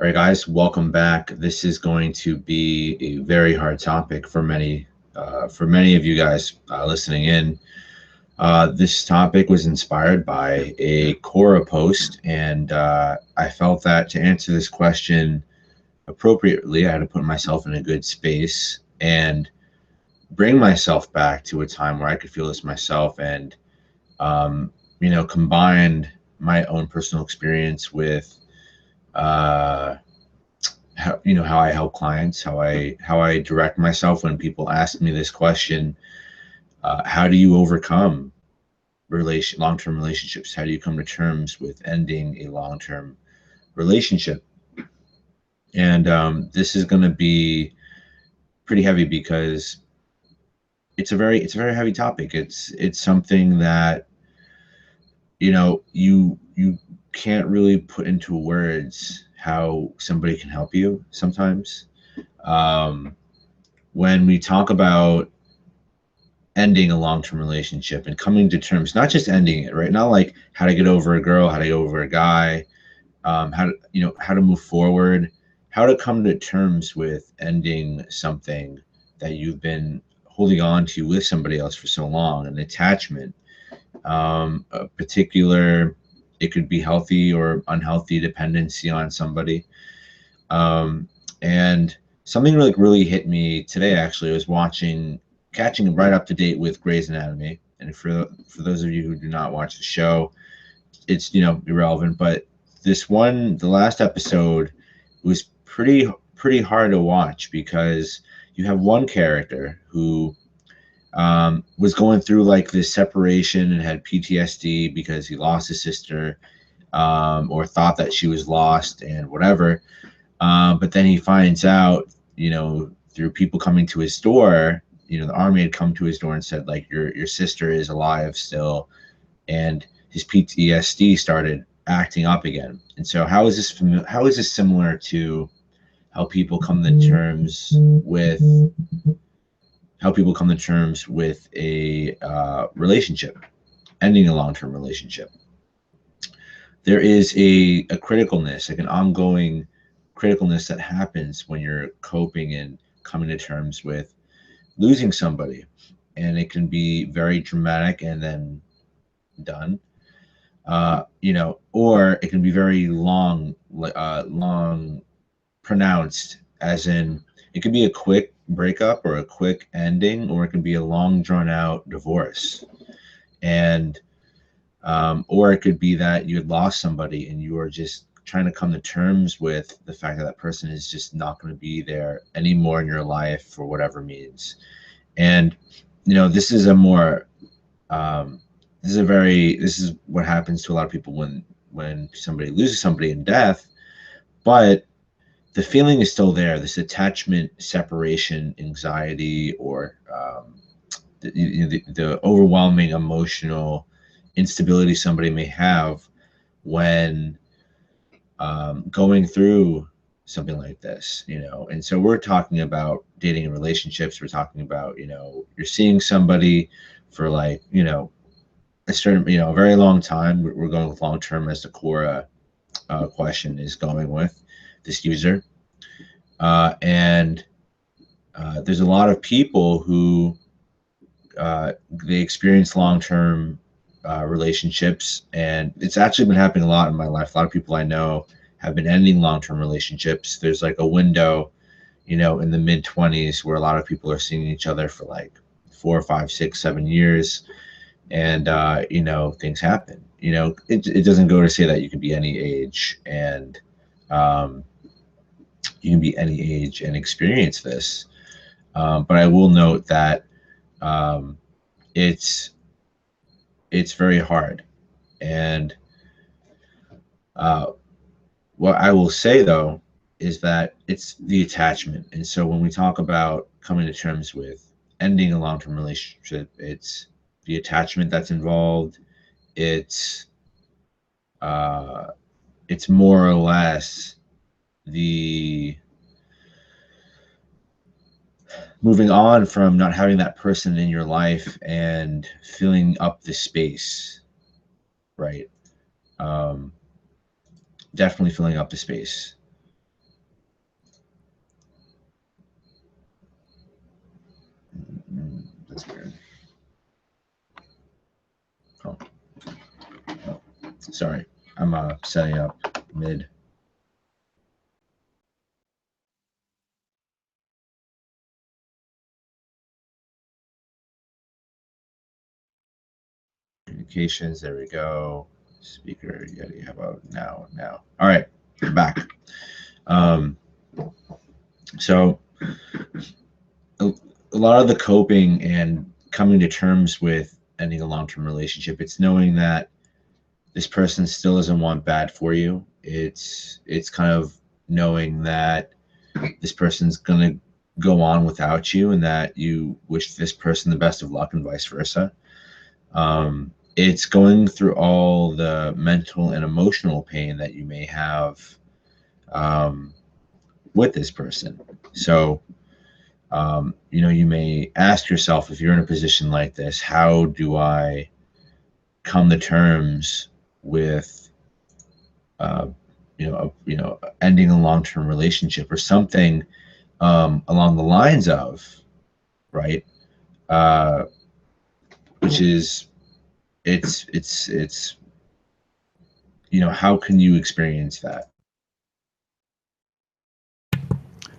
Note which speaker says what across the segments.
Speaker 1: All right, guys, welcome back. This is going to be a very hard topic for many of you guys listening in. This topic was inspired by a Quora post, and I felt that to answer this question appropriately, I had to put myself in a good space and bring myself back to a time where I could feel this myself, and combined my own personal experience with how I help clients, how I direct myself when people ask me this question. How do you overcome long-term relationships? How do you come to terms with ending a long-term relationship? And this is going to be pretty heavy because it's a very heavy topic. It's something that you can't really put into words how somebody can help you sometimes. When we talk about ending a long-term relationship and coming to terms, not just ending it, right? Not like how to get over a girl, how to get over a guy, how to move forward, how to come to terms with ending something that you've been holding on to with somebody else for so long, an attachment, a particular, it could be healthy or unhealthy dependency on somebody. And something really hit me today. Actually, I was catching right up to date with Grey's Anatomy. And for those of you who do not watch the show, it's irrelevant. But the last episode was pretty hard to watch because you have one character who was going through like this separation and had PTSD because he lost his sister, or thought that she was lost and whatever. But then he finds out, through people coming to his door, the army had come to his door and said, like, your sister is alive still, and his PTSD started acting up again. And so, how is this similar to how people come to terms with a relationship, ending a long-term relationship? There is a criticalness, like an ongoing criticalness that happens when you're coping and coming to terms with losing somebody, and it can be very dramatic and then done, or it can be very long pronounced, as in it could be a quick breakup or a quick ending, or it can be a long drawn out divorce. And or it could be that you had lost somebody and you are just trying to come to terms with the fact that that person is just not going to be there anymore in your life for whatever means. And this is what happens to a lot of people when somebody loses somebody in death. But the feeling is still there, this attachment, separation, anxiety, or the overwhelming emotional instability somebody may have when going through something like this, And so we're talking about dating and relationships. We're talking about, you're seeing somebody for like, a certain, a very long time. We're going with long term, as the Quora question is going with this user. And there's a lot of people who they experience long-term relationships, and it's actually been happening a lot in my life. A lot of people I know have been ending long-term relationships. There's like a window, in the mid-20s where a lot of people are seeing each other for like 4, 5, 6, 7 years, and things happen. It doesn't go to say that you can be any age, and experience this. But I will note that it's very hard. And what I will say, though, is that it's the attachment. And so when we talk about coming to terms with ending a long-term relationship, it's the attachment that's involved. It's more or less the moving on from not having that person in your life and filling up the space, right? Definitely filling up the space. That's weird. Oh. Sorry, I'm setting up mid. Communications, there we go. Speaker, yeti, how about now? All right, we're back. So a lot of the coping and coming to terms with ending a long-term relationship, it's knowing that this person still doesn't want bad for you. It's kind of knowing that this person's gonna go on without you, and that you wish this person the best of luck, and vice versa. It's going through all the mental and emotional pain that you may have with this person. So, you may ask yourself, if you're in a position like this, how do I come to terms with, ending a long-term relationship or something along the lines of, right? Which is, it's how can you experience that?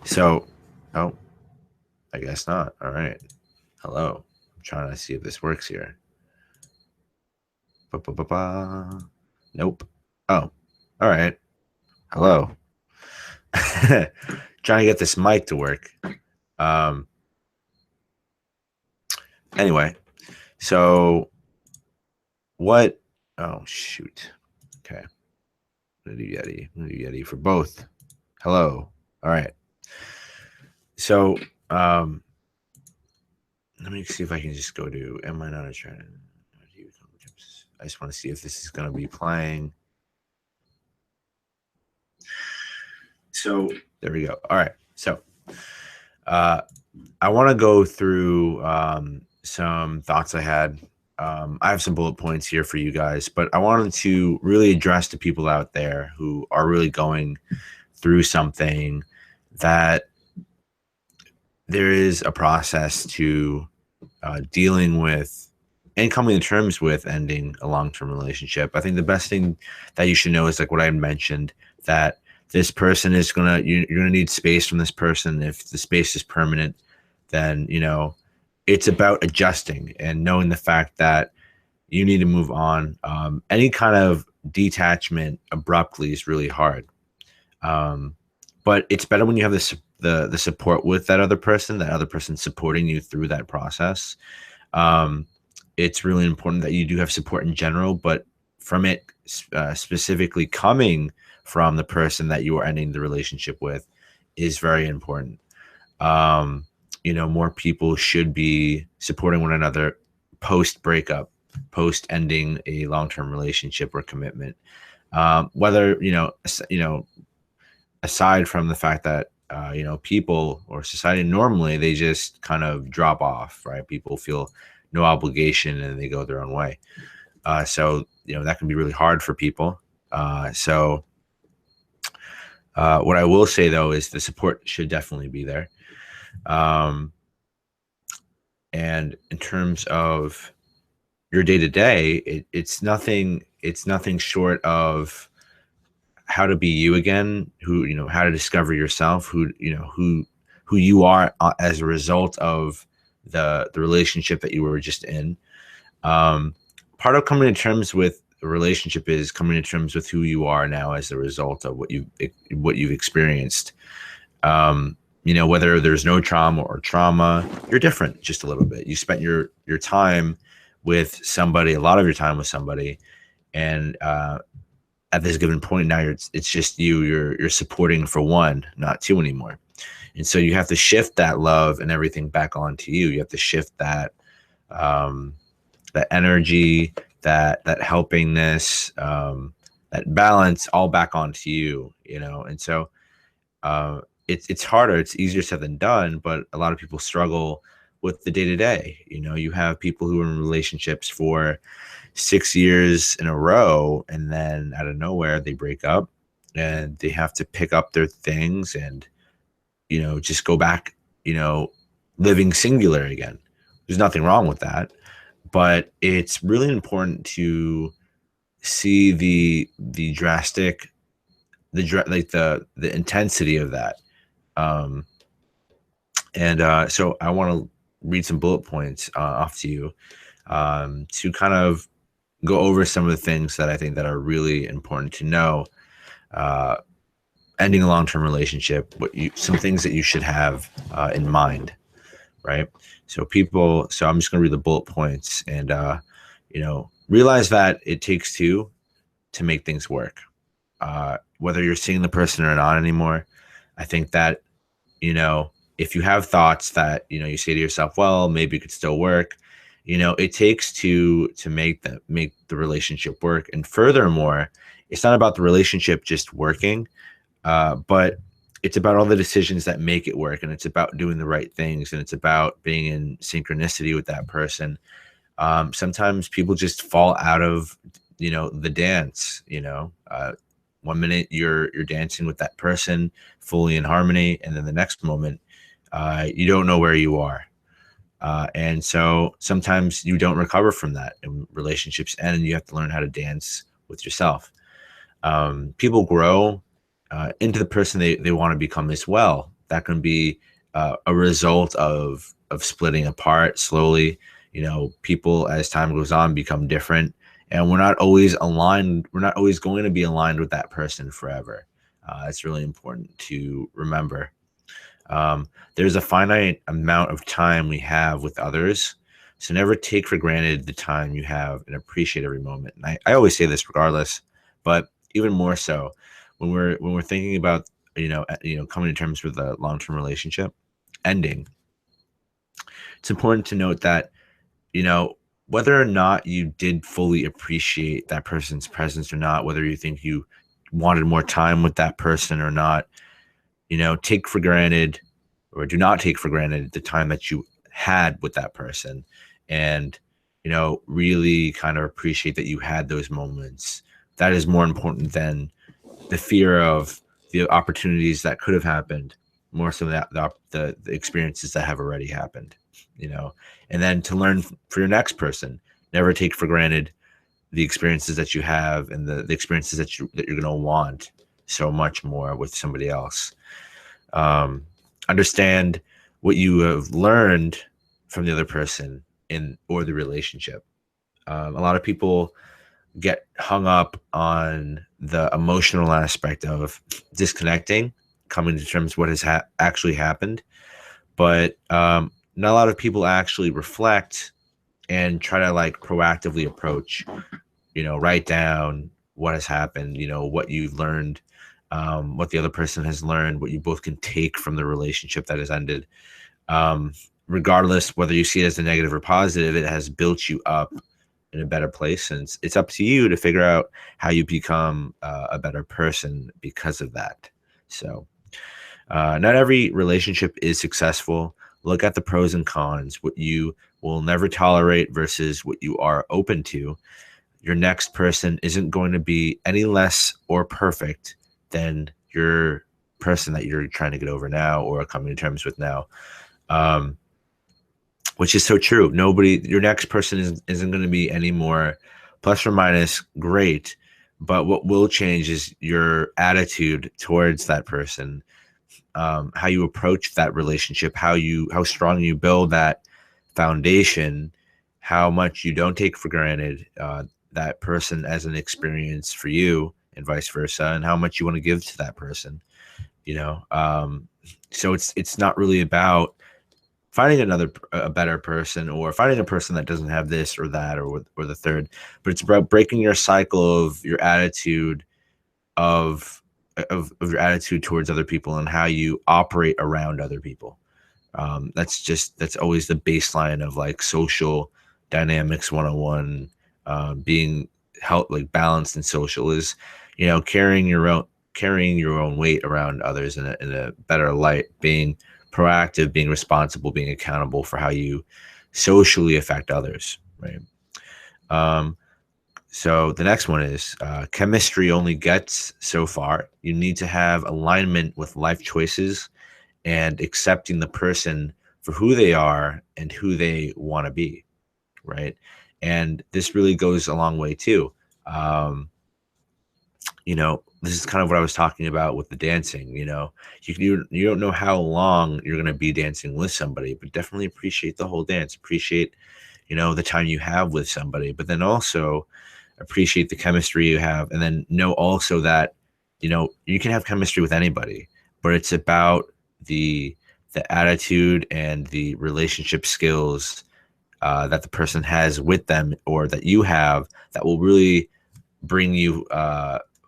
Speaker 1: So, oh, I guess not. All right. Hello. I'm trying to see if this works here. Ba-ba-ba-ba. Nope. Oh, all right. Hello. Trying to get this mic to work. Anyway, so what? Oh, shoot. Okay. I'm going to do Yeti. I'm going to do Yeti for both. Hello. All right. So, let me see if I can just go to, am I not a trainer? I just want to see if this is going to be playing. So there we go. All right. So I want to go through some thoughts I had. I have some bullet points here for you guys, but I wanted to really address to people out there who are really going through something, that there is a process to dealing with and coming to terms with ending a long-term relationship. I think the best thing that you should know is, like what I mentioned, that this person is you're gonna need space from this person. If the space is permanent, then it's about adjusting and knowing the fact that you need to move on. Any kind of detachment abruptly is really hard, but it's better when you have the support with that other person supporting you through that process. It's really important that you do have support in general, but from it specifically coming from the person that you are ending the relationship with is very important. More people should be supporting one another post breakup, post ending a long-term relationship or commitment. Whether, aside from the fact that, people or society normally, they just kind of drop off, right? People feel no obligation and they go their own way. So that can be really hard for people. So what I will say, though, is the support should definitely be there. And in terms of your day to day, it's nothing short of how to be you again, how to discover yourself, who you are as a result of the relationship that you were just in. Part of coming to terms with a relationship is coming to terms with who you are now as a result of what you've experienced. Whether there's no trauma or trauma, you're different just a little bit. You spent your time with somebody, a lot of your time with somebody, and at this given point now, it's just you're supporting for one, not two anymore. And so you have to shift that love and everything back onto you. You have to shift that that energy, that helpingness, that balance all back onto you, And so it's harder. It's easier said than done, but a lot of people struggle with the day to day. You have people who are in relationships for 6 years in a row, and then out of nowhere they break up and they have to pick up their things and just go back living singular again, There's nothing wrong with that, but it's really important to see the drastic, the intensity of that. Um, and so I want to read some bullet points off to you, to kind of go over some of the things that I think that are really important to know. Uh, Ending a long-term relationship, some things that you should have in mind, right? So I'm just going to read the bullet points, and realize that it takes two to make things work. Whether you're seeing the person or not anymore, I think that, if you have thoughts that, you say to yourself, well, maybe it could still work, it takes two to make the relationship work. And furthermore, it's not about the relationship just working, but it's about all the decisions that make it work, and it's about doing the right things, and it's about being in synchronicity with that person. Sometimes people just fall out of, the dance. 1 minute you're dancing with that person fully in harmony, and then the next moment, you don't know where you are. And so sometimes you don't recover from that, and relationships end, and you have to learn how to dance with yourself. People grow into the person they want to become as well. That can be a result of splitting apart slowly. People, as time goes on, become different, and we're not always aligned. We're not always going to be aligned with that person forever. It's really important to remember. There's a finite amount of time we have with others, so never take for granted the time you have and appreciate every moment. And I always say this regardless, but even more so when we're thinking about, coming to terms with a long-term relationship ending. It's important to note that, whether or not you did fully appreciate that person's presence or not, whether you think you wanted more time with that person or not, take for granted, or do not take for granted, the time that you had with that person, and really kind of appreciate that you had those moments. That is more important than the fear of the opportunities that could have happened, more so than the experiences that have already happened. And then to learn for your next person, never take for granted the experiences that you have, and the experiences that you're going to want so much more with somebody else. Understand what you have learned from the other person or the relationship. A lot of people get hung up on the emotional aspect of disconnecting, coming to terms with what has actually happened, but not a lot of people actually reflect and try to proactively approach, write down what has happened, what you've learned, what the other person has learned, what you both can take from the relationship that has ended. Regardless whether you see it as a negative or positive, it has built you up in a better place, and it's up to you to figure out how you become a better person because of that. So not every relationship is successful. Look at the pros and cons, what you will never tolerate versus what you are open to. Your next person isn't going to be any less or perfect than your person that you're trying to get over now or coming to terms with now. Which is so true. Your next person isn't going to be any more plus or minus great, but what will change is your attitude towards that person, how you approach that relationship, how strong you build that foundation, how much you don't take for granted that person as an experience for you, and vice versa, and how much you want to give to that person. So it's not really about finding a better person, or finding a person that doesn't have this or that or the third, but it's about breaking your cycle of your attitude of your attitude towards other people and how you operate around other people. That's always the baseline of social dynamics 101. Being balanced and social is, carrying your own weight around others in a better light, being proactive, being responsible, being accountable for how you socially affect others, right? So the next one is chemistry only gets so far. You need to have alignment with life choices and accepting the person for who they are and who they want to be, right? And this really goes a long way too. This is kind of what I was talking about with the dancing. You don't know how long you're going to be dancing with somebody, but definitely appreciate the whole dance. Appreciate, the time you have with somebody, but then also appreciate the chemistry you have, and then know also that, you can have chemistry with anybody, but it's about the attitude and the relationship skills that the person has with them, or that you have, that will really bring you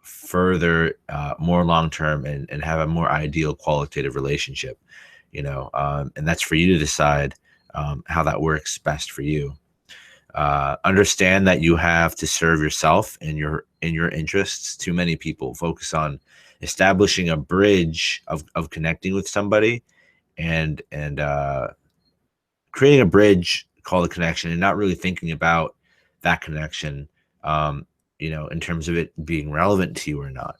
Speaker 1: further, more long term, and have a more ideal qualitative relationship. And that's for you to decide how that works best for you. Understand that you have to serve yourself and your interests. Too many people focus on establishing a bridge of connecting with somebody, and creating a bridge called a connection, and not really thinking about that connection, in terms of it being relevant to you or not.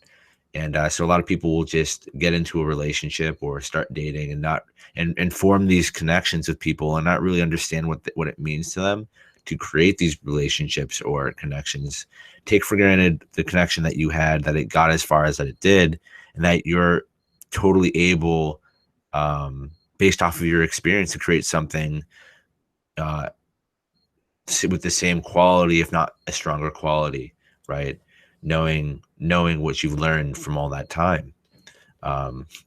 Speaker 1: And so a lot of people will just get into a relationship or start dating and form these connections with people, and not really understand what it means to them to create these relationships or connections. Take for granted the connection that you had, that it got as far as that it did, and that you're totally able, based off of your experience, to create something uh, with the same quality, if not a stronger quality, right? Knowing what you've learned from all that time,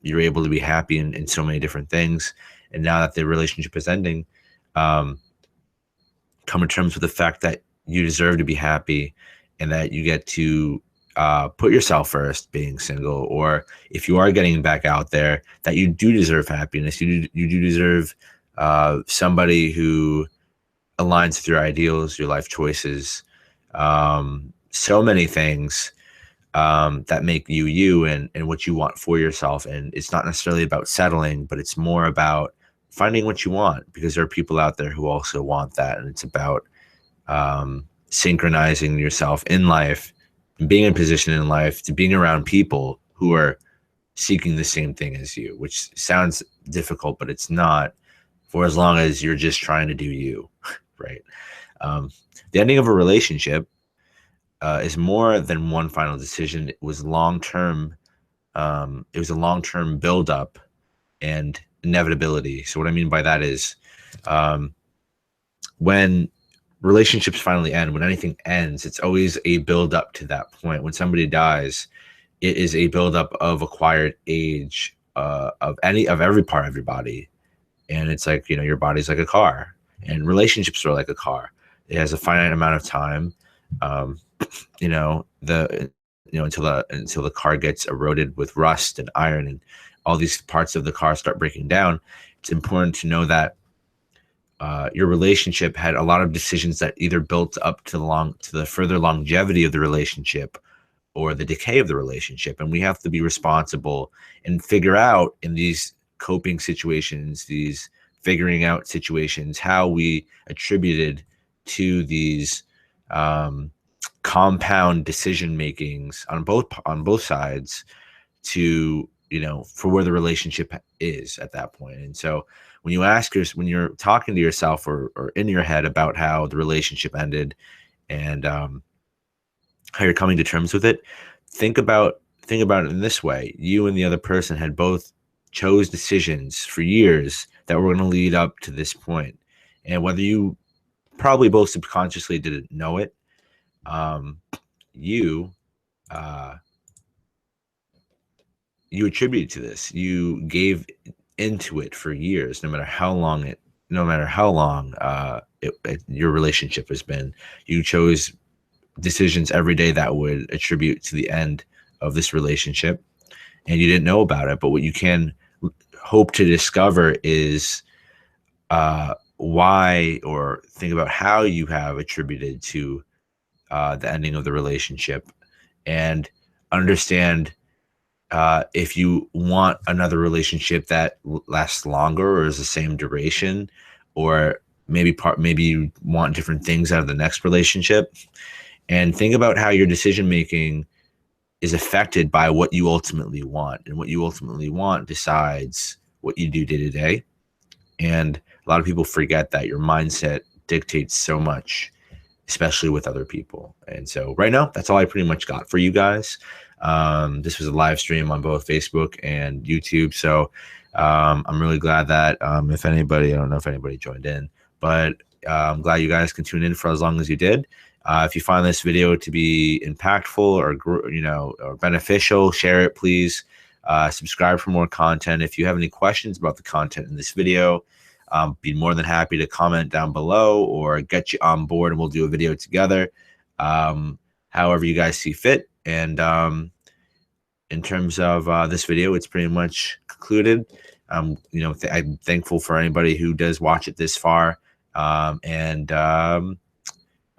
Speaker 1: you're able to be happy in so many different things. And now that the relationship is ending, come to terms with the fact that you deserve to be happy, and that you get to put yourself first, being single, or if you are getting back out there, that you do deserve happiness. You do deserve somebody who aligns with your ideals, your life choices, so many things that make you you, and what you want for yourself. And it's not necessarily about settling, but it's more about finding what you want, because there are people out there who also want that. And it's about synchronizing yourself in life, and being in position in life to being around people who are seeking the same thing as you, which sounds difficult, but it's not, for as long as you're just trying to do you, right? The ending of a relationship is more than one final decision. It was long term. It was a long term buildup and inevitability. So what I mean by that is, when relationships finally end, when anything ends, it's always a buildup to that point. When somebody dies, it is a buildup of acquired age, of every part of your body. And it's like, your body's like a car, and relationships are like a car. It has a finite amount of time, until the car gets eroded with rust and iron, and all these parts of the car start breaking down. It's important to know that your relationship had a lot of decisions that either built up to the further longevity of the relationship, or the decay of the relationship. And we have to be responsible and figure out, in these coping situations, these figuring out situations, how we attributed to these compound decision makings on both sides, to for where the relationship is at that point. And so when you're talking to yourself, or in your head, about how the relationship ended, and how you're coming to terms with it, think about it in this way. You and the other person had both chose decisions for years that were going to lead up to this point. And whether you probably both subconsciously didn't know it, you you attributed to this. You gave into it for years, no matter how long your relationship has been. You chose decisions every day that would attribute to the end of this relationship, and you didn't know about it. But what you can hope to discover is why, or think about how you have attributed to the ending of the relationship, and understand if you want another relationship that lasts longer, or is the same duration, or maybe you want different things out of the next relationship. And think about how your decision making is affected by what you ultimately want, and what you ultimately want decides what you do day to day. And a lot of people forget that your mindset dictates so much, especially with other people. And so right now, that's all I pretty much got for you guys. This was a live stream on both Facebook and YouTube. So I'm really glad that if anybody, I don't know if anybody joined in, but I'm glad you guys can tune in for as long as you did. If you find this video to be impactful or, or beneficial, share it, please. Subscribe for more content. If you have any questions about the content in this video, be more than happy to comment down below or get you on board and we'll do a video together. However you guys see fit. And in terms of this video, it's pretty much concluded. I'm thankful for anybody who does watch it this far. I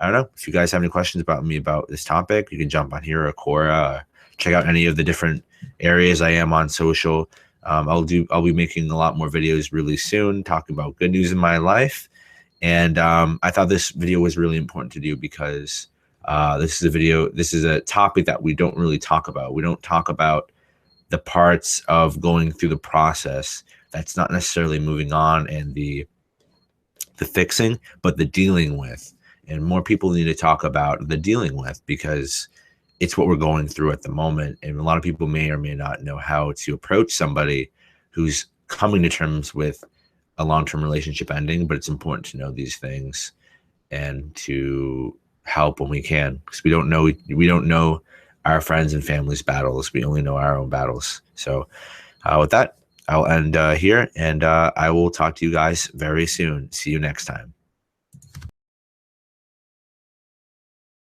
Speaker 1: don't know if you guys have any questions about me about this topic, you can jump on here or Quora, check out any of the different areas I am on social. I'll be making a lot more videos really soon, talking about good news in my life. And I thought this video was really important to do because this is a topic that we don't really talk about. We don't talk about the parts of going through the process that's not necessarily moving on and the fixing, but the dealing with. And more people need to talk about the dealing with because it's what we're going through at the moment. And a lot of people may or may not know how to approach somebody who's coming to terms with a long-term relationship ending, but it's important to know these things and to help when we can, because we don't know our friends and family's battles. We only know our own battles. So with that, I'll end here, and I will talk to you guys very soon. See you next time.